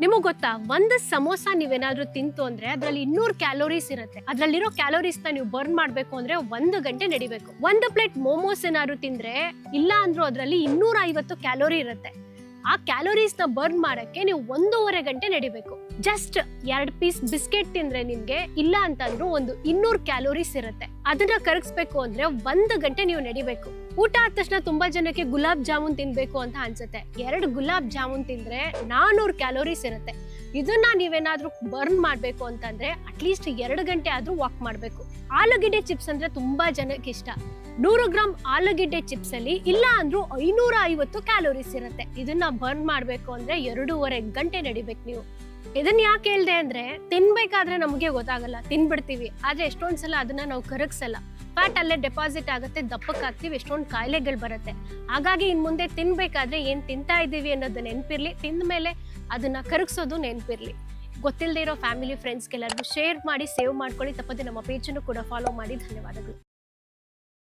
ನಿಮಗ್ ಗೊತ್ತಾ, ಒಂದು ಸಮೋಸ ನೀವೇನಾದ್ರೂ ತಿಂತು ಅಂದ್ರೆ ಅದ್ರಲ್ಲಿ 200 ಕ್ಯಾಲೋರೀಸ್ ಇರುತ್ತೆ. ಅದ್ರಲ್ಲಿರೋ ಕ್ಯಾಲೋರೀಸ್ ನ ನೀವು ಬರ್ನ್ ಮಾಡ್ಬೇಕು ಅಂದ್ರೆ 1 ಗಂಟೆ ನಡಿಬೇಕು. ಒಂದು ಪ್ಲೇಟ್ ಮೋಮೋಸ್ ಏನಾದ್ರು ತಿಂದ್ರೆ ಇಲ್ಲ ಅಂದ್ರೂ ಅದ್ರಲ್ಲಿ 250 ಕ್ಯಾಲೋರಿ ಇರುತ್ತೆ. ಆ ಕ್ಯಾಲೋರೀಸ್ ನ ಬರ್ನ್ ಮಾಡಕ್ಕೆ ನೀವು 1.5 ಗಂಟೆ ನಡಿಬೇಕು. ಜಸ್ಟ್ 2 ಪೀಸ್ ಬಿಸ್ಕೆಟ್ ತಿಂದ್ರೆ ನಿಮ್ಗೆ ಇಲ್ಲ ಅಂತಂದ್ರೂ ಒಂದು 200 ಕ್ಯಾಲೋರೀಸ್ ಇರುತ್ತೆ. ಅದನ್ನ ಕರಗಿಸ್ಬೇಕು ಅಂದ್ರೆ 1 ಗಂಟೆ ನೀವು ನಡಿಬೇಕು. ಊಟ ಆದ ತಕ್ಷಣ ತುಂಬಾ ಜನಕ್ಕೆ ಗುಲಾಬ್ ಜಾಮೂನ್ ತಿನ್ಬೇಕು ಅಂತ ಅನ್ಸುತ್ತೆ. 2 ಗುಲಾಬ್ ಜಾಮೂನ್ ತಿಂದ್ರೆ 400 ಕ್ಯಾಲೋರೀಸ್ ಇರುತ್ತೆ. ಇದನ್ನ ನೀವೇನಾದ್ರೂ ಬರ್ನ್ ಮಾಡ್ಬೇಕು ಅಂತಂದ್ರೆ ಅಟ್ಲೀಸ್ಟ್ 2 ಗಂಟೆ ಆದ್ರೂ ವಾಕ್ ಮಾಡ್ಬೇಕು. ಆಲೂಗೆಡ್ಡೆ ಚಿಪ್ಸ್ ಅಂದ್ರೆ ತುಂಬಾ ಜನಕ್ಕೆ ಇಷ್ಟ. 100 ಗ್ರಾಮ್ ಆಲೂಗೆಡ್ಡೆ ಚಿಪ್ಸ್ ಅಲ್ಲಿ ಇಲ್ಲ ಅಂದ್ರೂ 550 ಕ್ಯಾಲೋರೀಸ್ ಇರುತ್ತೆ. ಇದನ್ನ ಬರ್ನ್ ಮಾಡ್ಬೇಕು ಅಂದ್ರೆ 2.5 ಗಂಟೆ ನಡಿಬೇಕು ನೀವು. ಇದನ್ನ ಯಾಕೆ ಹೇಳ್ದೆ ಅಂದ್ರೆ, ತಿನ್ಬೇಕಾದ್ರೆ ನಮಗೆ ಗೊತ್ತಾಗಲ್ಲ, ತಿನ್ಬಿಡ್ತೀವಿ. ಆದ್ರೆ ಎಷ್ಟೊಂದ್ಸಲ ಅದನ್ನ ನಾವು ಕರಗಿಸಲ್ಲ. ಫ್ಯಾಟ್ ಅಲ್ಲೇ ಡೆಪಾಸಿಟ್ ಆಗುತ್ತೆ, ದಪ್ಪಕ್ಕಾಗ್ತೀವಿ, ಎಷ್ಟೊಂದು ಕಾಯಿಲೆಗಳು ಬರುತ್ತೆ. ಹಾಗಾಗಿ ಇನ್ ಮುಂದೆ ತಿನ್ಬೇಕಾದ್ರೆ ಏನ್ ತಿಂತಾ ಇದ್ದೀವಿ ಅನ್ನೋದು ನೆನಪಿರ್ಲಿ. ತಿಂದ ಮೇಲೆ ಅದನ್ನ ಕರಗಿಸೋದು ನೆನಪಿರ್ಲಿ. ಗೊತ್ತಿಲ್ಲದೆ ಇರೋ ಫ್ಯಾಮಿಲಿ ಫ್ರೆಂಡ್ಸ್ಗೆಲ್ಲರಿಗೂ ಶೇರ್ ಮಾಡಿ, ಸೇವ್ ಮಾಡ್ಕೊಳ್ಳಿ. ತಪ್ಪದೆ ನಮ್ಮ ಪೇಜನ್ನು ಕೂಡ ಫಾಲೋ ಮಾಡಿ. ಧನ್ಯವಾದಗಳು.